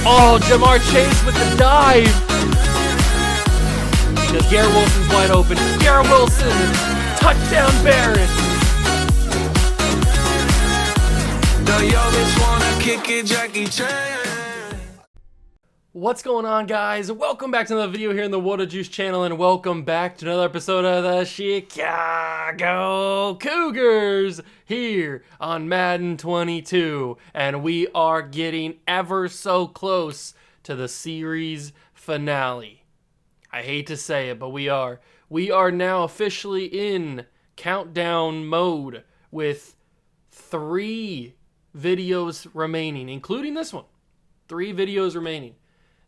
Oh, Jamar Chase with the dive. Because Garrett Wilson's wide open. Garrett Wilson, touchdown Barrett. What's going on, guys? Welcome back to another video here in the Water Juice channel, and welcome back to another episode of the Chicago Cougars here on Madden 22. And we are getting ever so close to the series finale. I hate to say it, but we are. We are now officially in countdown mode with 3 videos remaining, including this one. 3 videos remaining.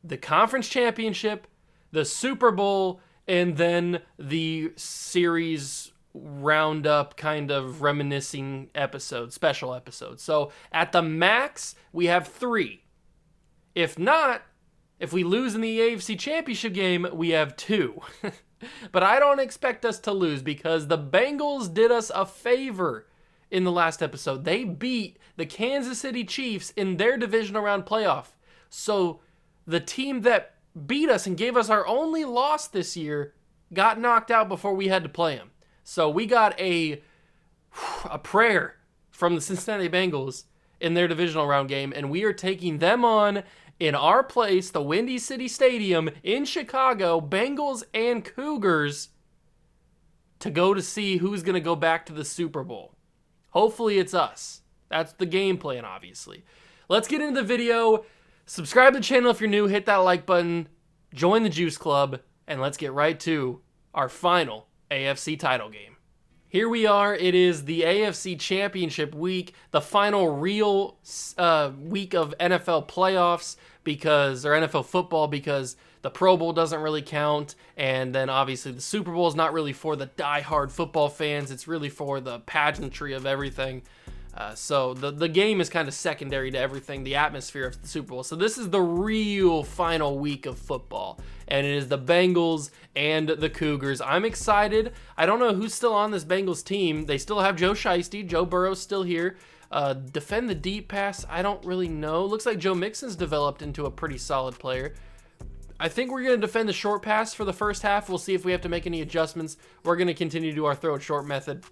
The conference championship, the Super Bowl, and then the series roundup kind of reminiscing episode, special episode. So at the max, we have 3. If not, if we lose in the AFC championship game, we have 2. But I don't expect us to lose because the Bengals did us a favor in the last episode. They beat the Kansas City Chiefs in their divisional round playoff. So the team that beat us and gave us our only loss this year got knocked out before we had to play them. So we got a prayer from the Cincinnati Bengals in their divisional round game, and we are taking them on in our place, the Windy City Stadium in Chicago, Bengals and Cougars, to go to see who's going to go back to the Super Bowl. Hopefully it's us. That's the game plan, obviously. Let's get into the video. Subscribe to the channel if you're new, hit that like button, join the Juice Club, and let's get right to our final AFC title game. Here we are. It is the AFC Championship week, the final real week of NFL playoffs or NFL football, because the Pro Bowl doesn't really count, and then obviously the Super Bowl is not really for the die-hard football fans. It's really for the pageantry of everything. So the game is kind of secondary to everything, the atmosphere of the Super Bowl. So this is the real final week of football, and it is the Bengals and the Cougars. I'm excited. I don't know who's still on this Bengals team. They still have Joe Shiesty. Joe Burrow's still here. Defend the deep pass, I don't really know. Looks like Joe Mixon's developed into a pretty solid player. I think we're going to defend the short pass for the first half. We'll see if we have to make any adjustments. We're going to continue to do our throw it short method.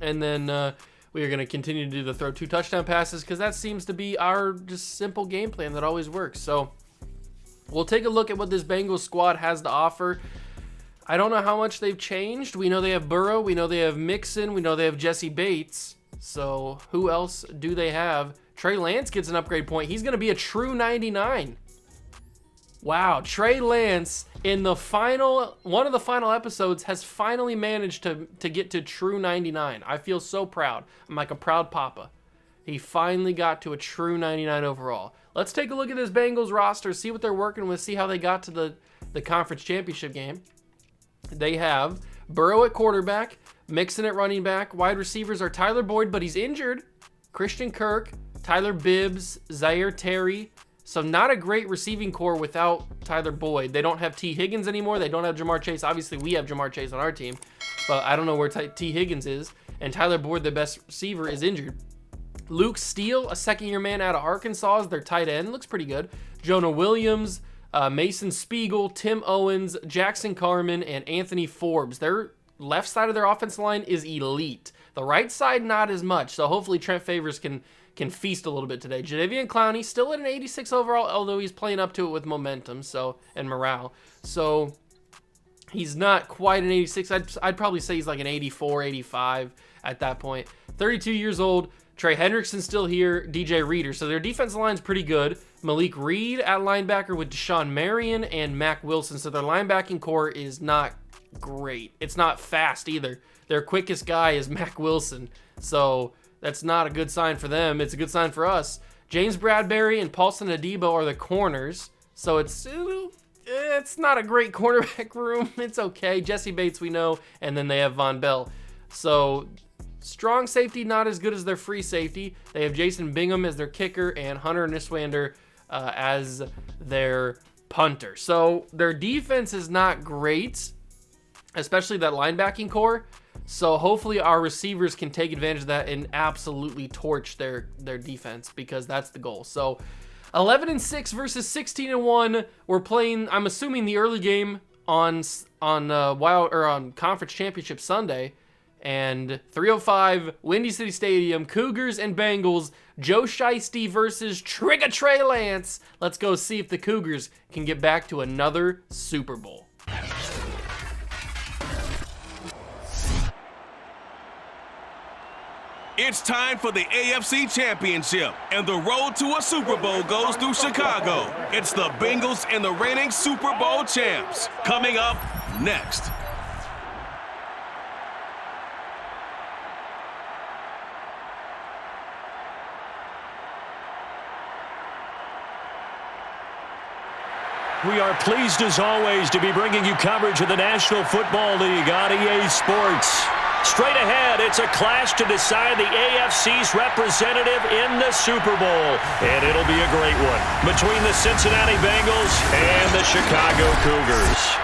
And then we are going to continue to do the throw 2 touchdown passes, because that seems to be our just simple game plan that always works. So we'll take a look at what this Bengals squad has to offer. I don't know how much they've changed. We know they have Burrow. We know they have Mixon. We know they have Jesse Bates. So who else do they have? Trey Lance gets an upgrade point. He's going to be a true 99. Wow, Trey Lance in the one of the final episodes has finally managed to get to true 99. I feel so proud. I'm like a proud papa. He finally got to a true 99 overall. Let's take a look at this Bengals roster, see what they're working with, see how they got to the conference championship game. They have Burrow at quarterback, Mixon at running back. Wide receivers are Tyler Boyd, but he's injured, Christian Kirk, Tyler Bibbs, Zaire Terry. So not a great receiving core without Tyler Boyd. They don't have T. Higgins anymore. They don't have Jamar Chase. Obviously, we have Jamar Chase on our team, but I don't know where T. Higgins is. And Tyler Boyd, the best receiver, is injured. Luke Steele, a second-year man out of Arkansas, is their tight end. Looks pretty good. Jonah Williams, Mason Spiegel, Tim Owens, Jackson Carman, and Anthony Forbes. Their left side of their offensive line is elite. The right side, not as much. So hopefully Trent Favors can feast a little bit today. Jadeveon Clowney still at an 86 overall, although he's playing up to it with momentum and morale. So he's not quite an 86. I'd probably say he's like an 84, 85 at that point. 32 years old. Trey Hendrickson's still here. DJ Reader. So their defensive line's pretty good. Malik Reed at linebacker with Deshaun Marion and Mac Wilson. So their linebacking core is not great. It's not fast either. Their quickest guy is Mac Wilson. So that's not a good sign for them. It's a good sign for us. James Bradbury and Paulson Adebo are the corners. So it's not a great cornerback room. It's okay. Jesse Bates we know. And then they have Von Bell. So strong safety, not as good as their free safety. They have Jason Bingham as their kicker and Hunter Niswander as their punter. So their defense is not great, especially that linebacking core. So hopefully our receivers can take advantage of that and absolutely torch their defense, because that's the goal. So 11-6 versus 16-1. We're playing, I'm assuming, the early game on Conference Championship Sunday. And 3:05, Windy City Stadium, Cougars and Bengals, Joe Shiesty versus Trigger Trey Lance. Let's go see if the Cougars can get back to another Super Bowl. It's time for the AFC Championship, and the road to a Super Bowl goes through Chicago. It's the Bengals and the reigning Super Bowl champs. Coming up next. We are pleased, as always, to be bringing you coverage of the National Football League on EA Sports. Straight ahead, it's a clash to decide the AFC's representative in the Super Bowl. And it'll be a great one between the Cincinnati Bengals and the Chicago Cougars.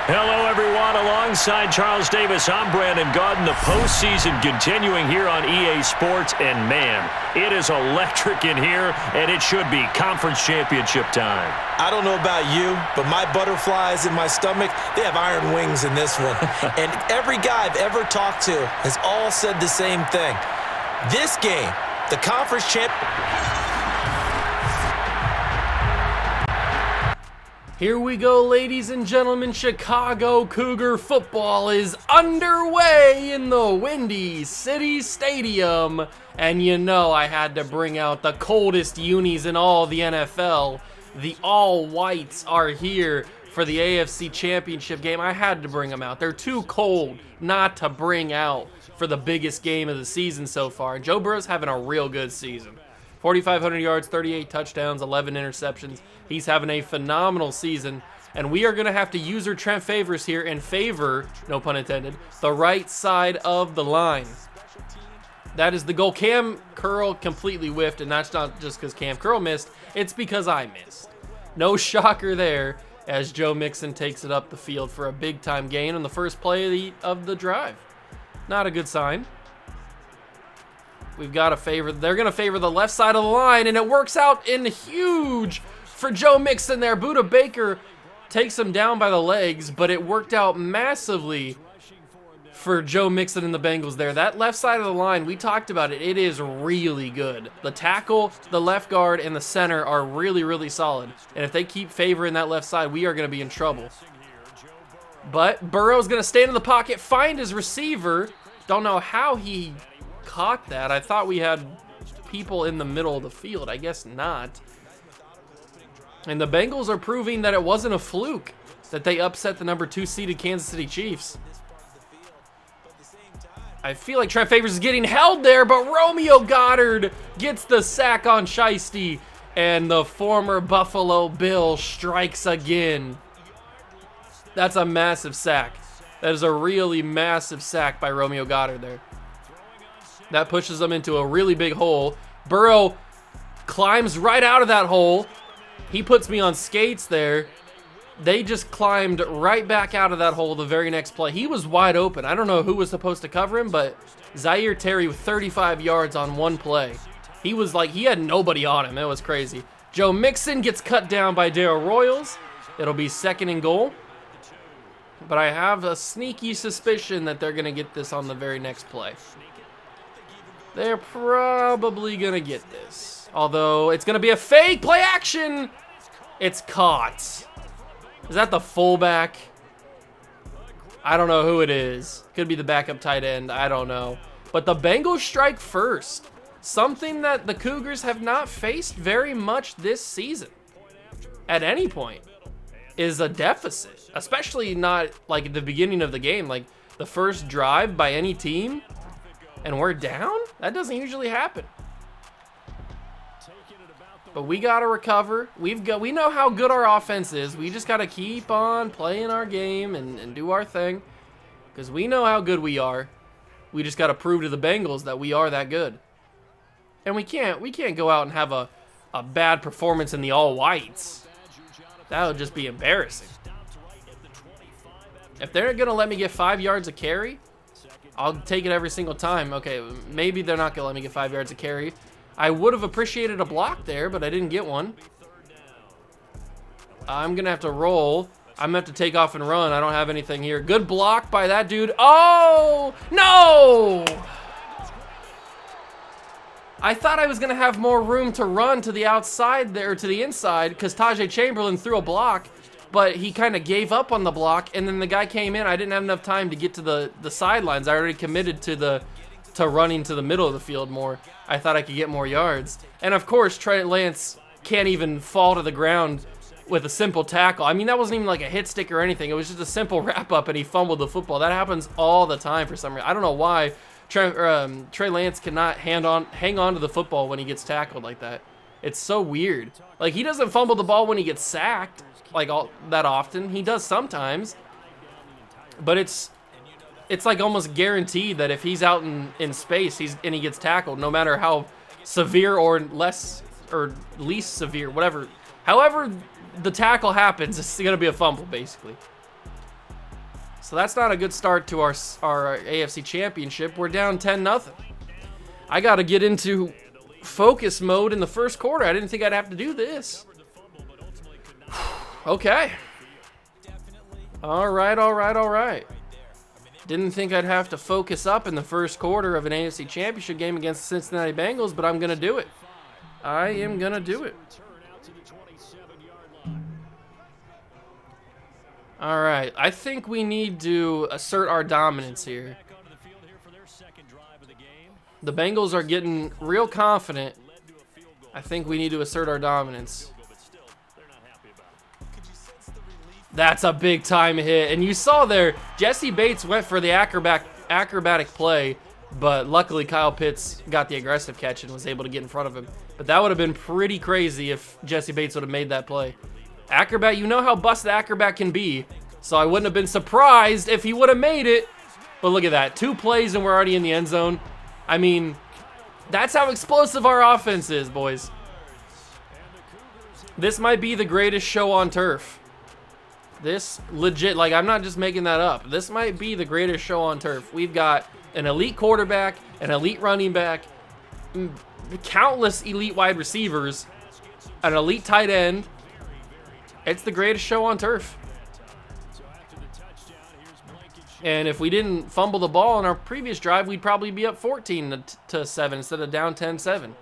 Hello, everyone. Alongside Charles Davis, I'm Brandon Gaudin. The postseason continuing here on EA Sports. And, man, it is electric in here, and it should be conference championship time. I don't know about you, but my butterflies in my stomach, they have iron wings in this one. And every guy I've ever talked to has all said the same thing. This game, the conference champ... Here we go, ladies and gentlemen. Chicago Cougar football is underway in the Windy City Stadium. And you know I had to bring out the coldest unis in all the NFL. The all-whites are here for the AFC Championship game. I had to bring them out. They're too cold not to bring out for the biggest game of the season so far. And Joe Burrow's having a real good season. 4,500 yards, 38 touchdowns, 11 interceptions. He's having a phenomenal season. And we are going to have to use our Trent Favors here and favor, no pun intended, the right side of the line. That is the goal. Cam Curl completely whiffed, and that's not just because Cam Curl missed. It's because I missed. No shocker there as Joe Mixon takes it up the field for a big-time gain on the first play of the drive. Not a good sign. We've got to favor, they're going to favor the left side of the line, and it works out in huge for Joe Mixon there. Buda Baker takes him down by the legs, but it worked out massively for Joe Mixon and the Bengals there. That left side of the line, we talked about it. It is really good. The tackle, the left guard, and the center are really, really solid. And if they keep favoring that left side, we are going to be in trouble. But Burrow's going to stand in the pocket, find his receiver. Don't know how he caught that. I thought we had people in the middle of the field. I guess not. And the Bengals are proving that it wasn't a fluke that they upset the number 2 seeded Kansas City Chiefs. I feel like Trent Favors is getting held there, but Romeo Goddard gets the sack on Shiesty, and the former Buffalo Bill strikes again. That's a massive sack. That is a really massive sack by Romeo Goddard there. That pushes them into a really big hole. Burrow climbs right out of that hole. He puts me on skates there. They just climbed right back out of that hole the very next play. He was wide open. I don't know who was supposed to cover him, but Zaire Terry with 35 yards on one play. He was like, he had nobody on him. It was crazy. Joe Mixon gets cut down by Darrell Royals. It'll be 2nd and goal. But I have a sneaky suspicion that they're going to get this on the very next play. They're probably going to get this. Although, it's going to be a fake play action. It's caught. Is that the fullback? I don't know who it is. Could be the backup tight end. I don't know. But the Bengals strike first. Something that the Cougars have not faced very much this season. At any point. Is a deficit. Especially not like at the beginning of the game. Like the first drive by any team. And we're down? That doesn't usually happen. But we got to recover. We know how good our offense is. We just got to keep on playing our game and do our thing. Because we know how good we are. We just got to prove to the Bengals that we are that good. And we can't go out and have a a bad performance in the all-whites. That would just be embarrassing. If they're going to let me get 5 yards of carry, I'll take it every single time. Okay, maybe they're not going to let me get 5 yards of carry. I would have appreciated a block there, but I didn't get one. I'm going to have to roll. I'm going to have to take off and run. I don't have anything here. Good block by that dude. Oh, no! I thought I was going to have more room to run to the outside there, to the inside, because Tajay Chamberlain threw a block, but he kind of gave up on the block, and then the guy came in. I didn't have enough time to get to the sidelines. I already committed to running to the middle of the field more. I thought I could get more yards. And, of course, Trey Lance can't even fall to the ground with a simple tackle. I mean, that wasn't even like a hit stick or anything. It was just a simple wrap-up, and he fumbled the football. That happens all the time for some reason. I don't know why Trey Lance cannot hang on to the football when he gets tackled like that. It's so weird. Like, he doesn't fumble the ball when he gets sacked like that often. He does sometimes. But it's like almost guaranteed that if he's out in space and he gets tackled, no matter how severe or less or least severe, whatever, however the tackle happens, it's going to be a fumble, basically. So that's not a good start to our AFC Championship. We're down 10-0. I got to get into focus mode in the first quarter. I didn't think I'd have to do this. Okay. All right. Didn't think I'd have to focus up in the first quarter of an AFC Championship game against the Cincinnati Bengals, but I'm going to do it. I am going to do it. All right, I think we need to assert our dominance here. The Bengals are getting real confident. I think we need to assert our dominance. That's a big time hit. And you saw there, Jesse Bates went for the acrobatic play, but luckily Kyle Pitts got the aggressive catch and was able to get in front of him. But that would have been pretty crazy if Jesse Bates would have made that play. Acrobat, you know how busted Acrobat can be, so I wouldn't have been surprised if he would have made it. But look at that, 2 plays and we're already in the end zone. I mean, that's how explosive our offense is, boys. This might be the greatest show on turf. This legit, like, I'm not just making that up. This might be the greatest show on turf. We've got an elite quarterback, an elite running back, countless elite wide receivers, an elite tight end. It's the greatest show on turf. And if we didn't fumble the ball in our previous drive, we'd probably be up 14-7 instead of down 10-7.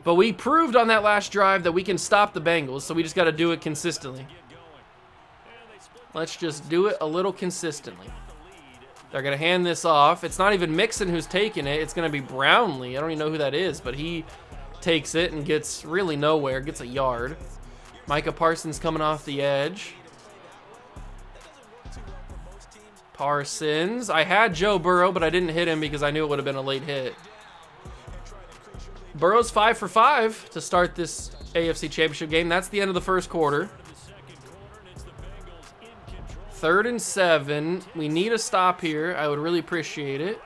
But we proved on that last drive that we can stop the Bengals, so we just got to do it consistently. Let's just do it a little consistently. They're going to hand this off. It's not even Mixon who's taking it. It's going to be Brownlee. I don't even know who that is, but he takes it and gets really nowhere, gets a yard. Micah Parsons coming off the edge. Parsons. I had Joe Burrow, but I didn't hit him because I knew it would have been a late hit. Burrow's 5 for 5 to start this AFC Championship game. That's the end of the first quarter. 3rd and 7. We need a stop here. I would really appreciate it.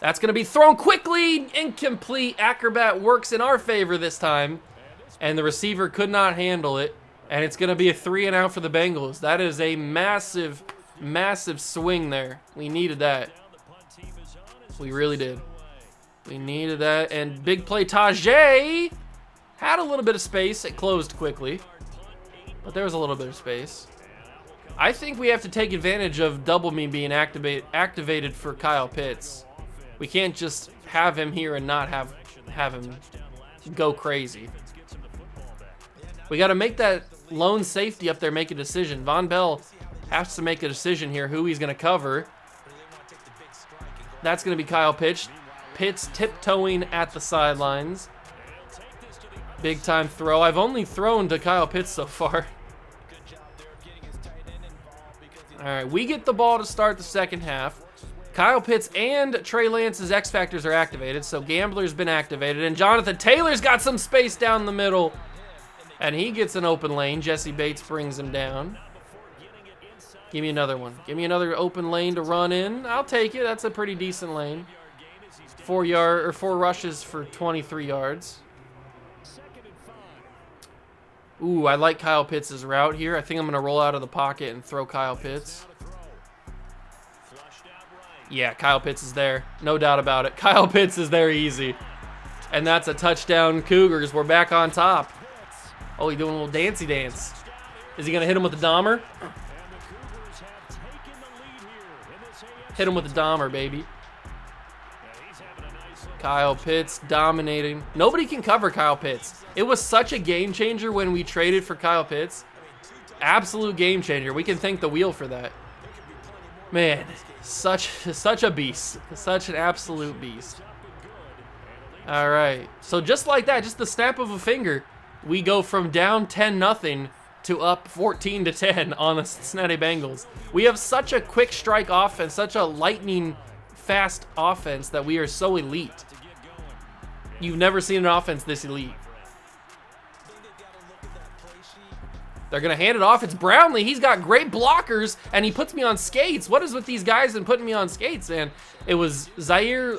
That's going to be thrown quickly. Incomplete. Acrobat works in our favor this time. And the receiver could not handle it. And it's going to be a 3 and out for the Bengals. That is a massive, massive swing there. We needed that. We really did. We needed that. And big play Tajay had a little bit of space. It closed quickly. But there was a little bit of space. I think we have to take advantage of double me being activated for Kyle Pitts. We can't just have him here and not have him go crazy. We got to make that lone safety up there make a decision. Von Bell has to make a decision here who he's going to cover. That's going to be Kyle Pitts. Pitts tiptoeing at the sidelines. Big time throw. I've only thrown to Kyle Pitts so far. All right, we get the ball to start the second half. Kyle Pitts and Trey Lance's X Factors are activated, so Gambler's been activated, and Jonathan Taylor's got some space down the middle, and he gets an open lane. Jesse Bates brings him down. Give me another one. Give me another open lane to run in. I'll take it. That's a pretty decent lane. 4 rushes for 23 yards. Ooh, I like Kyle Pitts' route here. I think I'm going to roll out of the pocket and throw Kyle Pitts. Yeah, Kyle Pitts is there. No doubt about it. Kyle Pitts is there easy. And that's a touchdown, Cougars. We're back on top. Oh, he's doing a little dancey dance. Is he going to hit him with the Dahmer? Hit him with the Dahmer, baby. Kyle Pitts dominating. Nobody can cover Kyle Pitts. It was such a game changer when we traded for Kyle Pitts. Absolute game changer. We can thank the wheel for that. Man, such a beast. Such an absolute beast. All right. So just like that, just the snap of a finger, we go from down 10-0 to up 14-10 on the Cincinnati Bengals. We have such a quick strike offense, such a lightning fast offense that we are so elite. You've never seen an offense this elite. They're going to hand it off. It's Brownlee. He's got great blockers, and he puts me on skates. What is with these guys and putting me on skates, man? It was Zaire,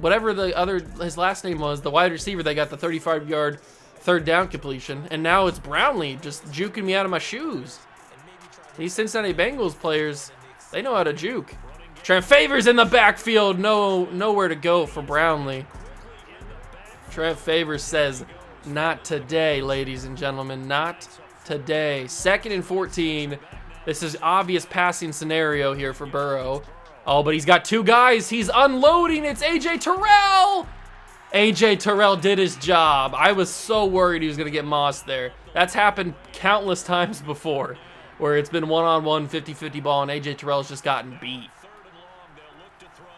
whatever his last name was, the wide receiver that got the 35-yard third down completion, and now it's Brownlee just juking me out of my shoes. These Cincinnati Bengals players, they know how to juke. Trent Favors in the backfield. Nowhere to go for Brownlee. Trent Favors says, not today, ladies and gentlemen, not today. 2nd and 14. This is obvious passing scenario here for Burrow. Oh, but he's got 2 guys. He's unloading. It's A.J. Terrell. A.J. Terrell did his job. I was so worried he was going to get mossed there. That's happened countless times before, where it's been one-on-one, 50-50 ball, and A.J. Terrell's just gotten beat.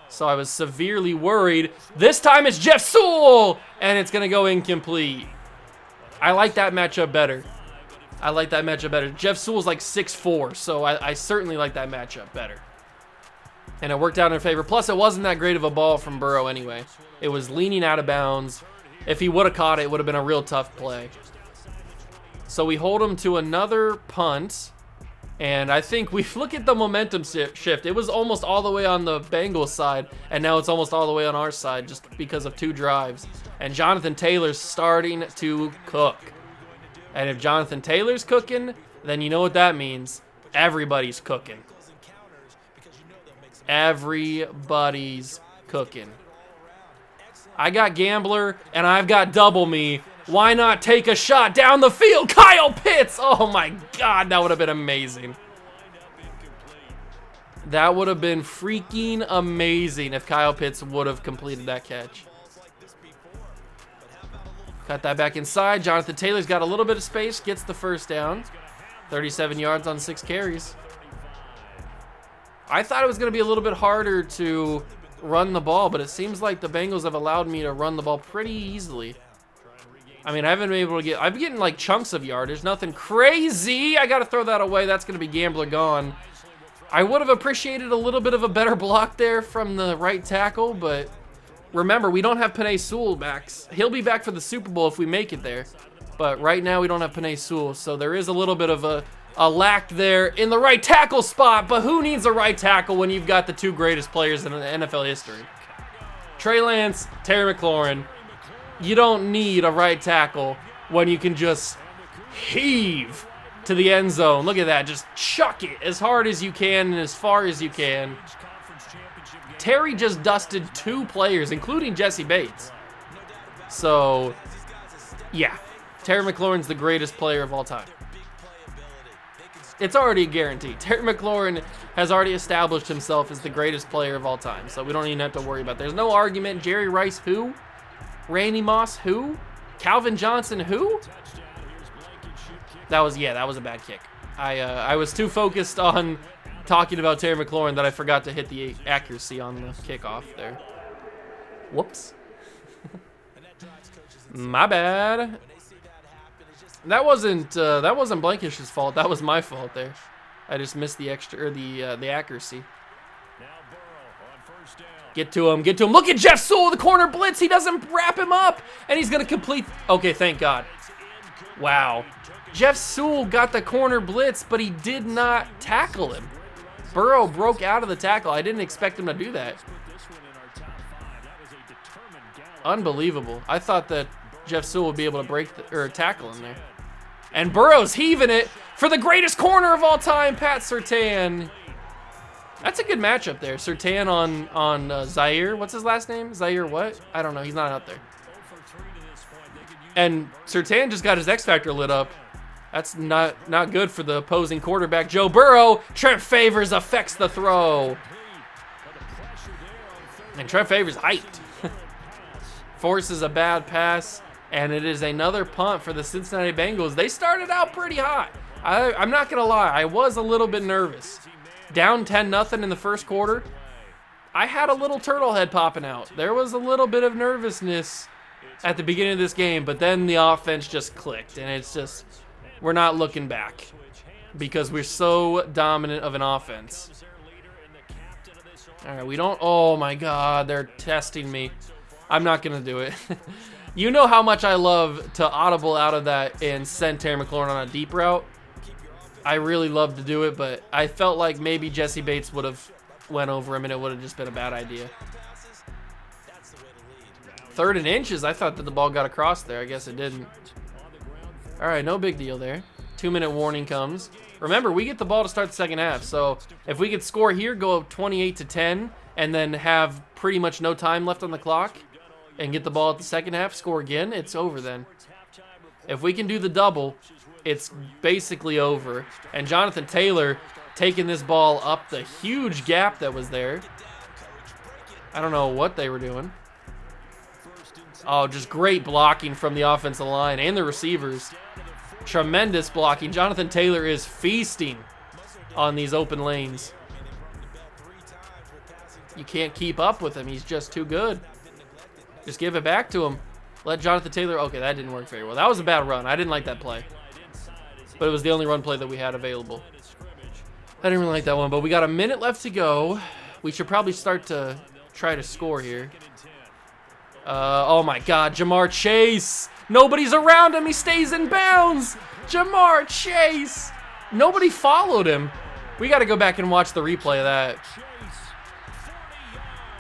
So I was severely worried. This time it's Jeff Sewell, and it's going to go incomplete. I like that matchup better. Jeff Sewell's like 6'4", so I certainly like that matchup better. And it worked out in favor. Plus, it wasn't that great of a ball from Burrow anyway. It was leaning out of bounds. If he would have caught it, it would have been a real tough play. So we hold him to another punt. And I think we look at the momentum shift. It was almost all the way on the Bengals side, and now it's almost all the way on our side just because of 2 drives. And Jonathan Taylor's starting to cook. And if Jonathan Taylor's cooking, then you know what that means. Everybody's cooking. Everybody's cooking. I got Gambler, and I've got Double Me. Why not take a shot down the field? Kyle Pitts! Oh my God, that would have been amazing. That would have been freaking amazing if Kyle Pitts would have completed that catch. Cut that back inside. Jonathan Taylor's got a little bit of space, gets the first down. 37 yards on 6 carries. I thought it was going to be a little bit harder to run the ball, but it seems like the Bengals have allowed me to run the ball pretty easily. I mean, I haven't been able to I'm getting like chunks of yardage, nothing crazy. I got to throw that away. That's going to be Gambler gone. I would have appreciated a little bit of a better block there from the right tackle, but remember, we don't have Penei Sewell back. He'll be back for the Super Bowl if we make it there, but right now we don't have Penei Sewell, so there is a little bit of a lack there in the right tackle spot, but who needs a right tackle when you've got the 2 greatest players in NFL history? Trey Lance, Terry McLaurin. You don't need a right tackle when you can just heave to the end zone. Look at that. Just chuck it as hard as you can and as far as you can. Terry just dusted 2 players, including Jesse Bates. So, yeah. Terry McLaurin's the greatest player of all time. It's already a guarantee. Terry McLaurin has already established himself as the greatest player of all time, so we don't even have to worry about it. There's no argument. Jerry Rice, who? Randy Moss, who? Calvin Johnson, who? That was a bad kick. I was too focused on talking about Terry McLaurin that I forgot to hit the accuracy on the kickoff there. Whoops. My bad. That wasn't Blankish's fault. That was my fault there. I just missed the the accuracy. Get to him. Look at Jeff Sewell, the corner blitz. He doesn't wrap him up, and he's going to complete. Okay, thank God. Wow. Jeff Sewell got the corner blitz, but he did not tackle him. Burrow broke out of the tackle. I didn't expect him to do that. Unbelievable. I thought that Jeff Sewell would be able to break or tackle him there. And Burrow's heaving it for the greatest corner of all time, Pat Surtain. That's a good matchup there. Surtain on Zaire. What's his last name? Zaire what? I don't know. He's not out there. And Surtain just got his X Factor lit up. That's not good for the opposing quarterback, Joe Burrow. Trent Favors affects the throw. And Trent Favors hyped. Forces a bad pass, and it is another punt for the Cincinnati Bengals. They started out pretty hot. I'm not going to lie. I was a little bit nervous. Down 10-0 in the first quarter. I had a little turtle head popping out. There was a little bit of nervousness at the beginning of this game, but then the offense just clicked, and it's just, we're not looking back because we're so dominant of an offense. All right, we don't, oh my God, they're testing me. I'm not going to do it. You know how much I love to audible out of that and send Terry McLaurin on a deep route. I really love to do it, but I felt like maybe Jesse Bates would have went over him and it would have just been a bad idea. 3rd and inches, I thought that the ball got across there. I guess it didn't. All right, no big deal there. 2-minute warning comes. Remember, we get the ball to start the second half, so if we could score here, go up 28-10, and then have pretty much no time left on the clock, and get the ball at the second half, score again, it's over then. If we can do the double, it's basically over. And Jonathan Taylor taking this ball up the huge gap that was there. I don't know what they were doing. Oh, just great blocking from the offensive line and the receivers. Tremendous blocking. Jonathan Taylor is feasting on these open lanes. You can't keep up with him. He's just too good. Just give it back to him. Let Jonathan Taylor... Okay, that didn't work very well. That was a bad run. I didn't like that play. But it was the only run play that we had available. I didn't really like that one, but we got a minute left to go. We should probably start to try to score here. Oh my God, Jamar Chase. Nobody's around him. He stays in bounds. Jamar Chase. Nobody followed him. We got to go back and watch the replay of that.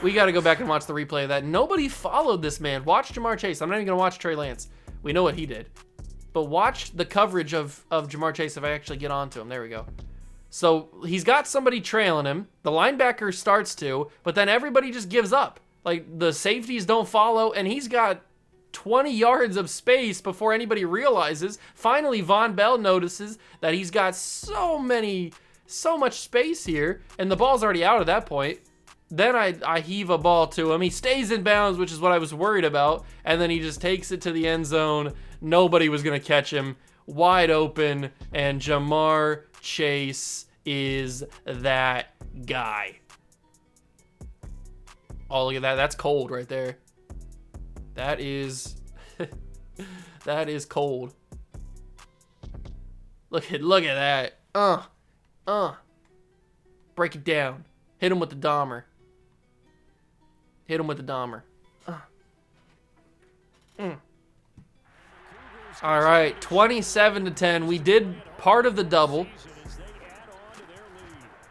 We got to go back and watch the replay of that. Nobody followed this man. Watch Jamar Chase. I'm not even going to watch Trey Lance. We know what he did. But watch the coverage of Jamar Chase if I actually get onto him. There we go. So he's got somebody trailing him. The linebacker starts to, but then everybody just gives up. Like, the safeties don't follow, and he's got 20 yards of space before anybody realizes. Finally, Von Bell notices that he's got so much space here, and the ball's already out at that point. Then I heave a ball to him. He stays in bounds, which is what I was worried about, and then he just takes it to the end zone. Nobody was going to catch him. Wide open, and Jamar Chase is that guy. Oh, look at that. That's cold right there. That is... that is cold. Look at that. Break it down. Hit him with the Dahmer. Hit him with the Dahmer. All right, 27-10. We did part of the double.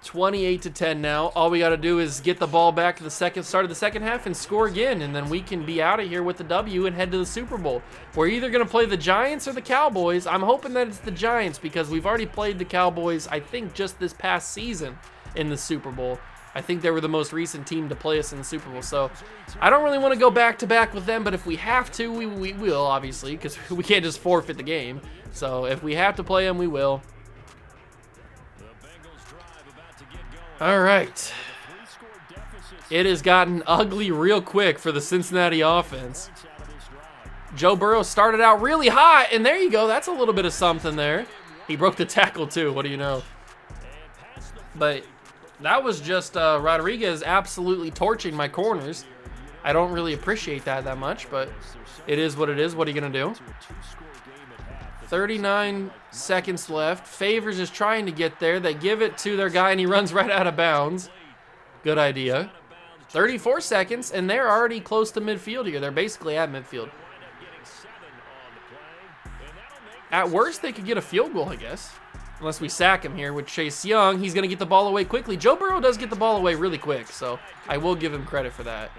28-10 now. All we got to do is get the ball back to the start of the second half and score again, and then we can be out of here with the W and head to the Super Bowl. We're either going to play the Giants or the Cowboys. I'm hoping that it's the Giants because we've already played the Cowboys, I think, just this past season in the Super Bowl. I think they were the most recent team to play us in the Super Bowl, so I don't really want to go back-to-back with them, but if we have to, we will, obviously, because we can't just forfeit the game. So if we have to play them, we will. All right. It has gotten ugly real quick for the Cincinnati offense. Joe Burrow started out really hot, and there you go. That's a little bit of something there. He broke the tackle, too. What do you know? But that was just Rodriguez absolutely torching my corners. I don't really appreciate that much, but it is what it is. What are you going to do? 39 seconds left. Favors is trying to get there. They give it to their guy, and he runs right out of bounds. Good idea. 34 seconds, and they're already close to midfield here. They're basically at midfield. At worst, they could get a field goal, I guess. Unless we sack him here with Chase Young. He's going to get the ball away quickly. Joe Burrow does get the ball away really quick, so I will give him credit for that.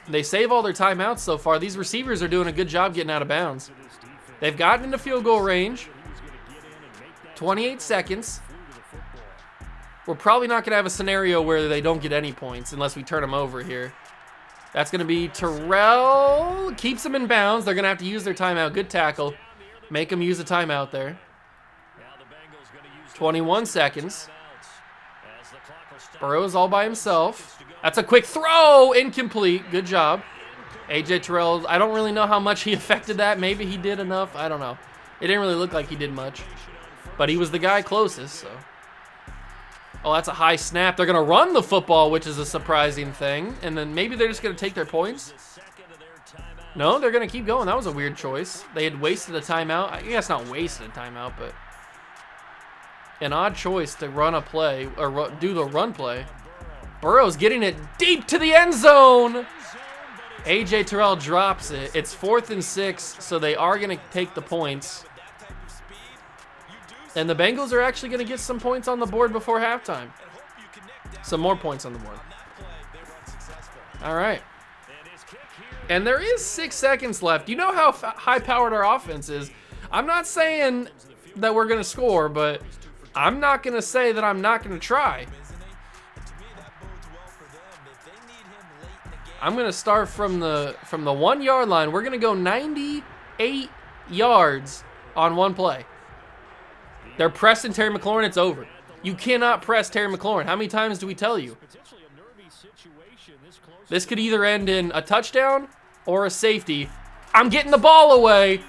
They save all their timeouts so far. These receivers are doing a good job getting out of bounds. They've gotten into field goal range. 28 seconds. We're probably not going to have a scenario where they don't get any points unless we turn them over here. That's going to be Terrell. Keeps them in bounds. They're going to have to use their timeout. Good tackle. Make them use a timeout there. 21 seconds. Burrow's all by himself. That's a quick throw. Incomplete. Good job. AJ Terrell, I don't really know how much he affected that. Maybe he did enough. I don't know. It didn't really look like he did much. But he was the guy closest, so. Oh, that's a high snap. They're going to run the football, which is a surprising thing. And then maybe they're just going to take their points. No, they're going to keep going. That was a weird choice. They had wasted a timeout. I guess not wasted a timeout, but an odd choice to run a play or do the run play. Burrow's getting it deep to the end zone. AJ Terrell drops it. It's 4th and 6, so they are going to take the points. And the Bengals are actually going to get some points on the board before halftime. Some more points on the board. All right. And there is 6 seconds left. You know how high-powered our offense is. I'm not saying that we're going to score, but I'm not going to say that I'm not going to try. I'm going to start from the 1 yard line. We're going to go 98 yards on one play. They're pressing Terry McLaurin. It's over. You cannot press Terry McLaurin. How many times do we tell you? This could either end in a touchdown or a safety. I'm getting the ball away.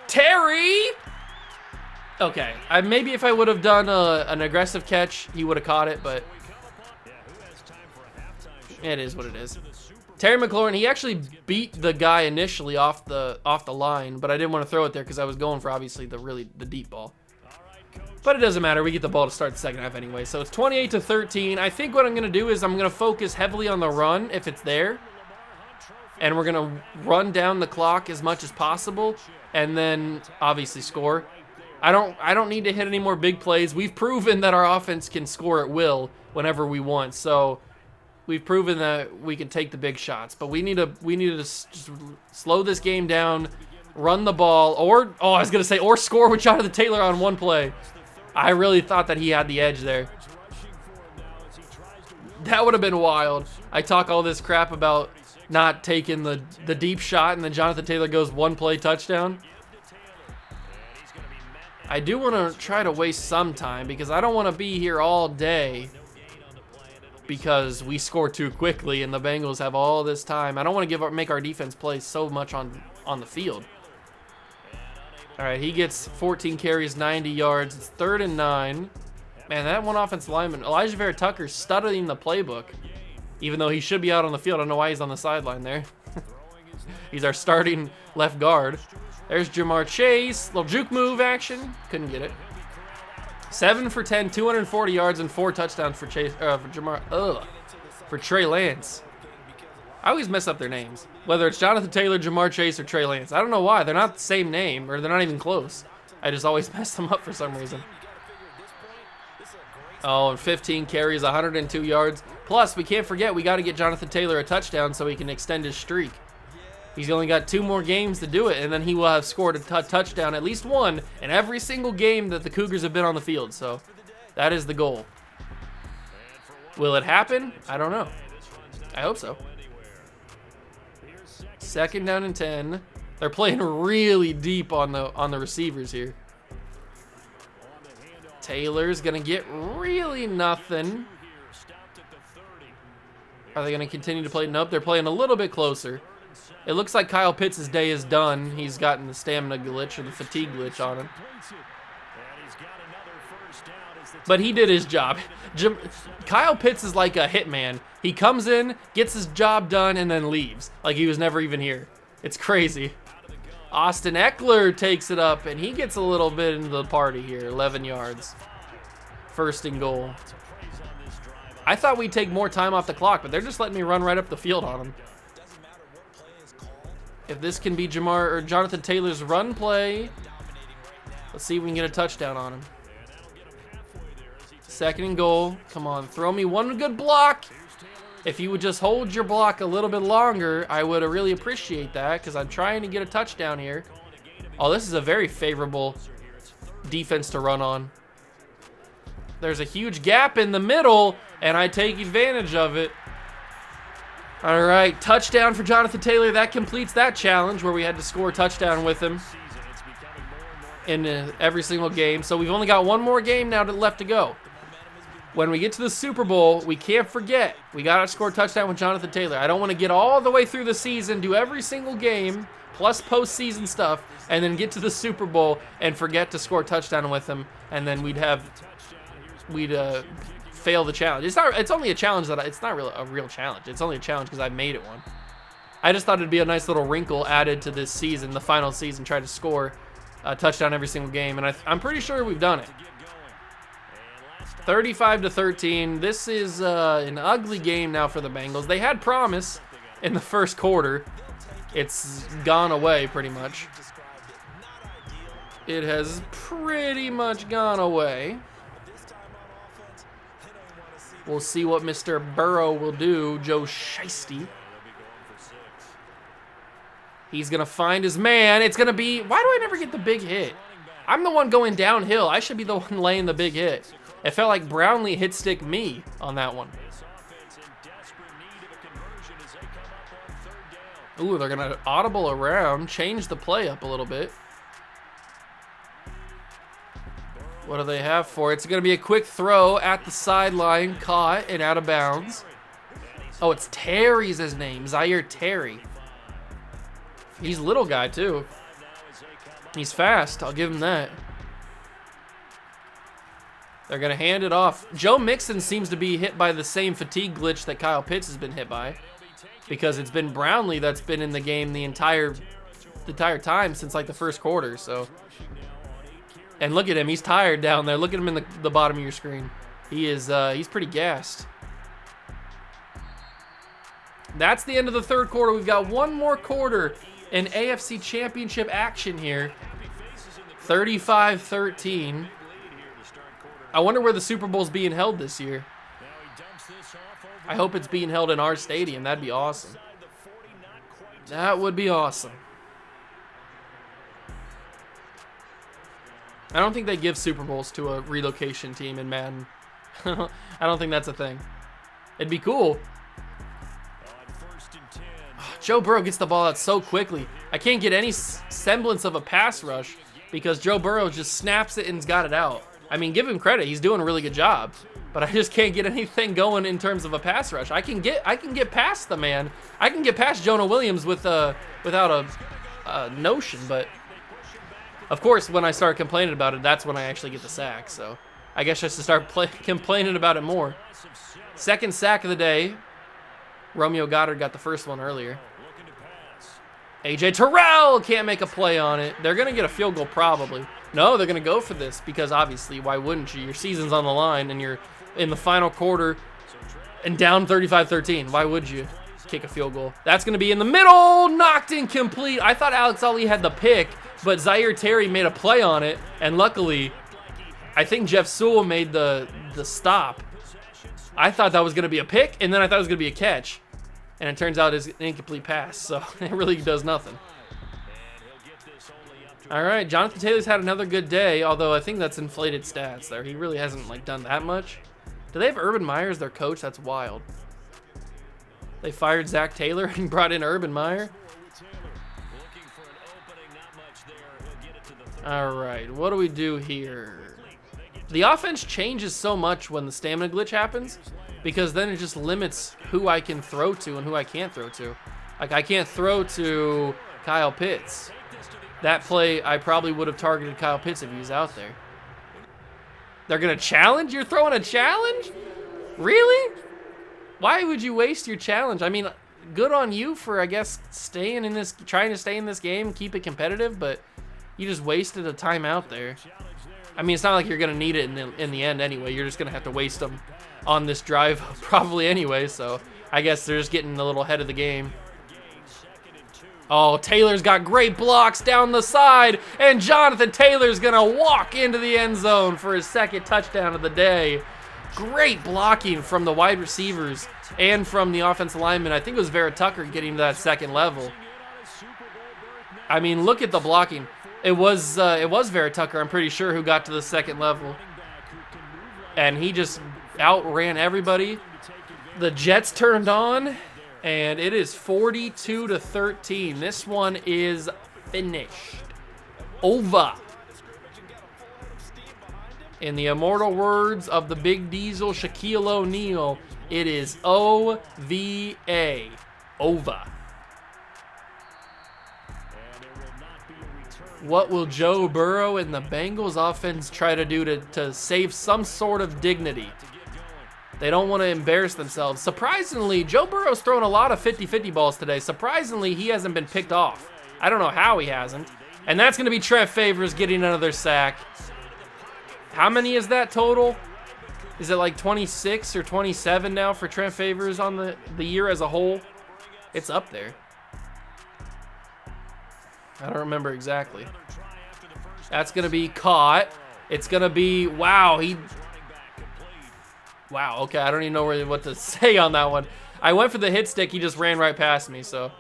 Terry! Okay. Maybe if I would have done an aggressive catch, he would have caught it, but it is what it is. Terry McLaurin, he actually beat the guy initially off the line, but I didn't want to throw it there because I was going for obviously the deep ball. But it doesn't matter. We get the ball to start the second half anyway. So it's 28-13. I think what I'm going to do is I'm going to focus heavily on the run if it's there. And we're going to run down the clock as much as possible and then obviously score. I don't need to hit any more big plays. We've proven that our offense can score at will whenever we want. So we've proven that we can take the big shots. But we need to just slow this game down, run the ball, or score with Jonathan Taylor on one play. I really thought that he had the edge there. That would have been wild. I talk all this crap about not taking the deep shot, and then Jonathan Taylor goes one play touchdown. I do want to try to waste some time because I don't want to be here all day because we score too quickly and the Bengals have all this time. I don't want to make our defense play so much on the field. All right, he gets 14 carries, 90 yards. It's 3rd and 9. Man, that one offensive lineman, Elijah Vera-Tucker's studying the playbook, even though he should be out on the field. I don't know why he's on the sideline there. He's our starting left guard. There's Jamar Chase. Little juke move action. Couldn't get it. 7 for 10, 240 yards, and 4 touchdowns for Trey Lance. I always mess up their names. Whether it's Jonathan Taylor, Jamar Chase, or Trey Lance. I don't know why. They're not the same name, or they're not even close. I just always mess them up for some reason. Oh, and 15 carries, 102 yards. Plus, we can't forget, we got to get Jonathan Taylor a touchdown so he can extend his streak. He's only got 2 more games to do it, and then he will have scored a touchdown, at least one, in every single game that the Cougars have been on the field. So that is the goal. Will it happen? I don't know. I hope so. 2nd down and 10. They're playing really deep on the receivers here. Taylor's gonna get really nothing. Are they gonna continue to play? Nope, they're playing a little bit closer. It looks like Kyle Pitts' day is done. He's gotten the stamina glitch or the fatigue glitch on him. But he did his job. Kyle Pitts is like a hitman. He comes in, gets his job done, and then leaves. Like he was never even here. It's crazy. Austin Eckler takes it up, and he gets a little bit into the party here. 11 yards. 1st and goal. I thought we'd take more time off the clock, but they're just letting me run right up the field on him. If this can be Jonathan Taylor's run play, let's see if we can get a touchdown on him. 2nd and goal. Come on, throw me one good block. If you would just hold your block a little bit longer, I would really appreciate that because I'm trying to get a touchdown here. Oh, this is a very favorable defense to run on. There's a huge gap in the middle, and I take advantage of it. All right, touchdown for Jonathan Taylor. That completes that challenge where we had to score a touchdown with him in every single game. So we've only got one more game now left to go. When we get to the Super Bowl, we can't forget, we got to score a touchdown with Jonathan Taylor. I don't want to get all the way through the season, do every single game, plus postseason stuff, and then get to the Super Bowl and forget to score a touchdown with him, and then we'd fail the challenge. It's only a challenge it's not really a real challenge. It's only a challenge because I made it one. I just thought it'd be a nice little wrinkle added to this season, the final season, try to score a touchdown every single game, and I'm pretty sure we've done it. 35-13. This is an ugly game now for the Bengals. They had promise in the first quarter. It's gone away pretty much. It has pretty much gone away. We'll see what Mr. Burrow will do. Joe Shiesty. He's going to find his man. It's going to be... Why do I never get the big hit? I'm the one going downhill. I should be the one laying the big hit. It felt like Brownlee hit stick me on that one. Ooh, they're going to audible around, change the play up a little bit. What do they have for it? It's going to be a quick throw at the sideline, caught and out of bounds. Oh, it's Terry's his name, Zaire Terry. He's a little guy, too. He's fast, I'll give him that. They're going to hand it off. Joe Mixon seems to be hit by the same fatigue glitch that Kyle Pitts has been hit by, because it's been Brownlee that's been in the game the entire time since like the first quarter. So, and look at him, he's tired down there. Look at him in the bottom of your screen. He's pretty gassed. That's the end of the third quarter. We've got one more quarter in AFC Championship action here. 35-13. I wonder where the Super Bowl's being held this year. I hope it's being held in our stadium. That'd be awesome. That would be awesome. I don't think they give Super Bowls to a relocation team in Madden. I don't think that's a thing. It'd be cool. Joe Burrow gets the ball out so quickly. I can't get any semblance of a pass rush because Joe Burrow just snaps it and's got it out. I mean, give him credit. He's doing a really good job. But I just can't get anything going in terms of a pass rush. I can get past the man. I can get past Jonah Williams without a notion. But, of course, when I start complaining about it, that's when I actually get the sack. So I guess just to start complaining about it more. Second sack of the day. Romeo Goddard got the first one earlier. A.J. Terrell can't make a play on it. They're going to get a field goal probably. No, they're going to go for this because obviously, why wouldn't you? Your season's on the line and you're in the final quarter and down 35-13. Why would you kick a field goal? That's going to be in the middle, knocked incomplete. I thought Alex Ali had the pick, but Zaire Terry made a play on it, and luckily, I think Jeff Sewell made the stop. I thought that was going to be a pick, and then I thought it was going to be a catch, and it turns out it's an incomplete pass, so it really does nothing. All right, Jonathan Taylor's had another good day, although I think that's inflated stats there. He really hasn't done that much. Do they have Urban Meyer as their coach? That's wild. They fired Zach Taylor and brought in Urban Meyer. All right, what do we do here? The offense changes so much when the stamina glitch happens because then it just limits who I can throw to and who I can't throw to. Like, I can't throw to Kyle Pitts. That play, I probably would have targeted Kyle Pitts if he was out there. They're going to challenge? You're throwing a challenge? Really? Why would you waste your challenge? I mean, good on you for, I guess, trying to stay in this game, keep it competitive, but you just wasted a timeout there. I mean, it's not like you're going to need it in the end anyway. You're just going to have to waste them on this drive probably anyway, so I guess they're just getting a little ahead of the game. Oh, Taylor's got great blocks down the side, and Jonathan Taylor's going to walk into the end zone for his second touchdown of the day. Great blocking from the wide receivers and from the offensive lineman. I think it was Vera Tucker getting to that second level. I mean, look at the blocking. It was Vera Tucker, I'm pretty sure, who got to the second level. And he just outran everybody. The Jets turned on, and it is 42-13. This one is finished. Over. In the immortal words of the Big Diesel, Shaquille O'Neal, it is OVA. Over. What will Joe Burrow and the Bengals offense try to do to save some sort of dignity? They don't want to embarrass themselves. Surprisingly, Joe Burrow's thrown a lot of 50-50 balls today. Surprisingly, he hasn't been picked off. I don't know how he hasn't. And that's going to be Trent Favors getting another sack. How many is that total? Is it like 26 or 27 now for Trent Favors on the year as a whole? It's up there. I don't remember exactly. That's going to be caught. It's going to be, wow, wow, okay, I don't even know really what to say on that one. I went for the hit stick, he just ran right past me, so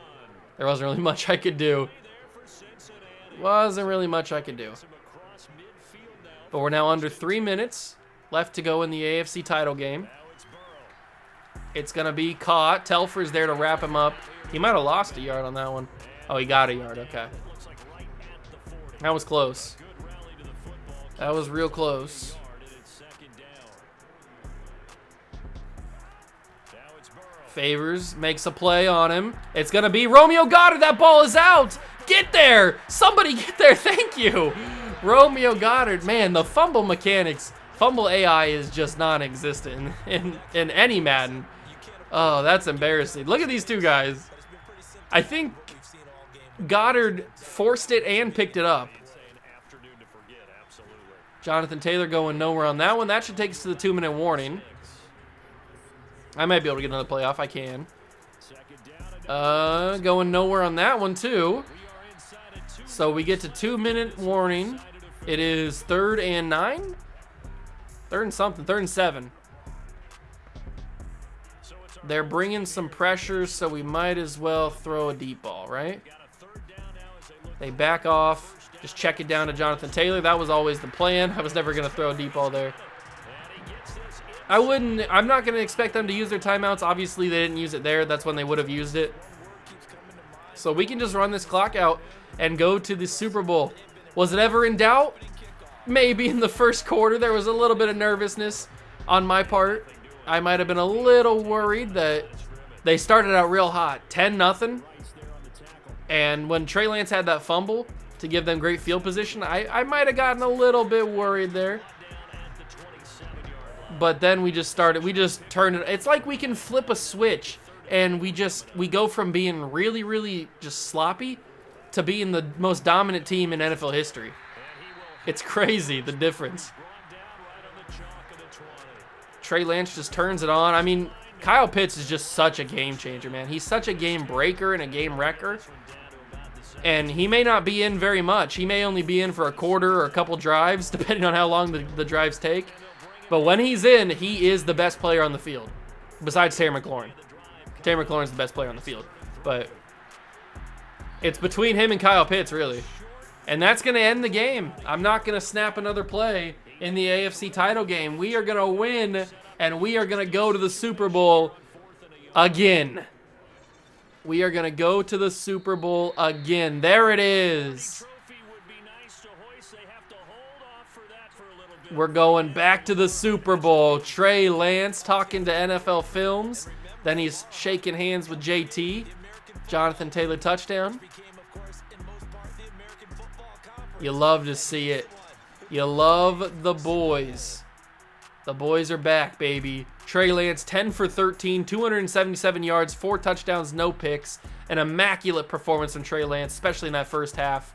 there wasn't really much I could do. Wasn't really much I could do. But we're now under 3 minutes left to go in the AFC title game. It's going to be caught. Telfer's there to wrap him up. He might have lost a yard on that one. Oh, he got a yard, okay. That was close. That was real close. Favors makes a play on him. It's going to be Romeo Goddard. That ball is out. Get there. Somebody get there. Thank you. Romeo Goddard. Man, the fumble mechanics, fumble AI is just non-existent in any Madden. Oh, that's embarrassing. Look at these two guys. I think Goddard forced it and picked it up. Jonathan Taylor going nowhere on that one. That should take us to the 2-minute warning. I might be able to get another playoff. I can. Going nowhere on that one, too. So we get to 2-minute warning. It is 3rd and 9? 3rd and something. 3rd and 7. They're bringing some pressure, so we might as well throw a deep ball, right? They back off. Just check it down to Jonathan Taylor. That was always the plan. I was never going to throw a deep ball there. I'm not going to expect them to use their timeouts. Obviously, they didn't use it there. That's when they would have used it. So we can just run this clock out and go to the Super Bowl. Was it ever in doubt? Maybe in the first quarter. There was a little bit of nervousness on my part. I might have been a little worried that they started out real hot. 10-0. And when Trey Lance had that fumble to give them great field position, I might have gotten a little bit worried there. But then we just turned it. It's like we can flip a switch and we go from being really, really just sloppy to being the most dominant team in NFL history. It's crazy, the difference. Trey Lance just turns it on. I mean, Kyle Pitts is just such a game changer, man. He's such a game breaker and a game wrecker. And he may not be in very much. He may only be in for a quarter or a couple drives, depending on how long the drives take. But when he's in, he is the best player on the field, besides Terry McLaurin. Terry McLaurin's the best player on the field. But it's between him and Kyle Pitts, really. And that's going to end the game. I'm not going to snap another play in the AFC title game. We are going to win, and we are going to go to the Super Bowl again. We are going to go to the Super Bowl again. There it is. We're going back to the Super Bowl. Trey Lance talking to NFL Films. Then he's shaking hands with JT. Jonathan Taylor touchdown. You love to see it. You love the boys. The boys are back, baby. Trey Lance, 10 for 13, 277 yards, 4 touchdowns, no picks. An immaculate performance from Trey Lance, especially in that first half.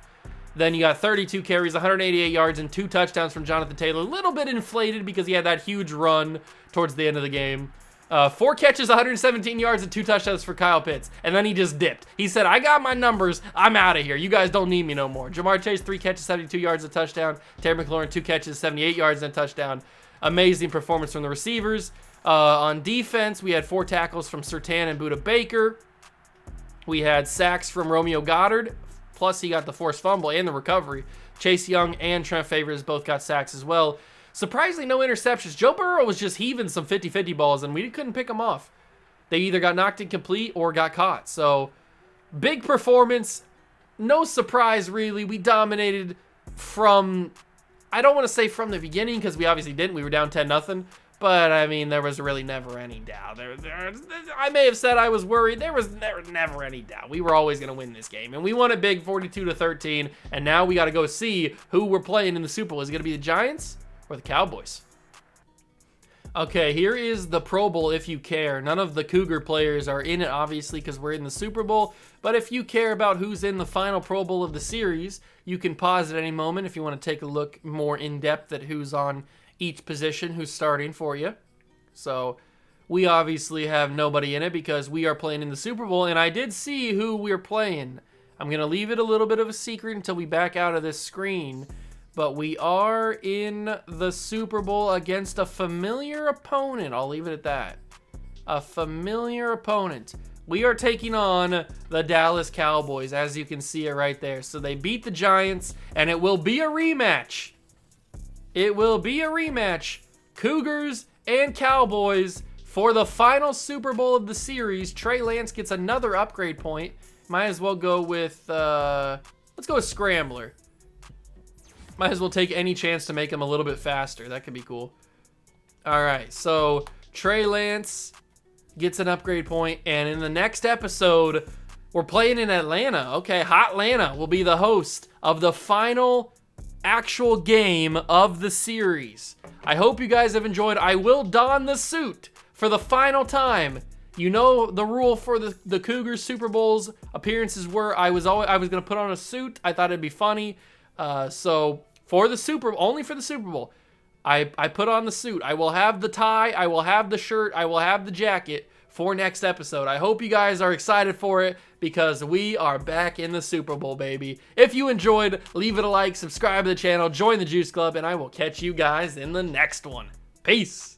Then you got 32 carries, 188 yards, and 2 touchdowns from Jonathan Taylor. A little bit inflated because he had that huge run towards the end of the game. 4 catches, 117 yards, and 2 touchdowns for Kyle Pitts. And then he just dipped. He said, I got my numbers. I'm out of here. You guys don't need me no more. Jamar Chase, 3 catches, 72 yards, a touchdown. Terry McLaurin, 2 catches, 78 yards, and a touchdown. amazing performance from the receivers. On defense, we had 4 tackles from Surtain and Budda Baker. We had sacks from Romeo Goddard, plus he got the forced fumble and the recovery. Chase Young and Trent Favors both got sacks as well. Surprisingly, no interceptions. Joe Burrow was just heaving some 50-50 balls, and we couldn't pick them off. They either got knocked incomplete or got caught. So, big performance. No surprise, really. We dominated from, I don't want to say from the beginning, because we obviously didn't. We were down 10-0. But, I mean, there was really never any doubt. I may have said I was worried. There was never any doubt. We were always going to win this game. And we won it big, 42-13. And now we got to go see who we're playing in the Super Bowl. Is it going to be the Giants or the Cowboys? Okay, here is the Pro Bowl if you care. None of the Cougar players are in it, obviously, because we're in the Super Bowl. But if you care about who's in the final Pro Bowl of the series, you can pause at any moment if you want to take a look more in depth at who's on each position, who's starting for you. So we obviously have nobody in it because we are playing in the Super Bowl, and I did see who we're playing. I'm going to leave it a little bit of a secret until we back out of this screen, but we are in the Super Bowl against a familiar opponent. I'll leave it at that. A familiar opponent. We are taking on the Dallas Cowboys, as you can see it right there. So they beat the Giants, and it will be a rematch. It will be a rematch. Cougars and Cowboys for the final Super Bowl of the series. Trey Lance gets another upgrade point. Might as well go with, let's go with Scrambler. Might as well take any chance to make him a little bit faster. That could be cool. All right, so Trey Lance gets an upgrade point, and in the next episode, we're playing in Atlanta. Okay, Hot Atlanta will be the host of the final actual game of the series. I hope you guys have enjoyed. I will don the suit for the final time. You know the rule for the Cougars Super Bowls appearances were I was going to put on a suit. I thought it'd be funny. So for the only for the Super Bowl, I put on the suit. I will have the tie, I will have the shirt, I will have the jacket for next episode. I hope you guys are excited for it because we are back in the Super Bowl, baby. If you enjoyed, leave it a like, subscribe to the channel, join the Juice Club, and I will catch you guys in the next one. Peace.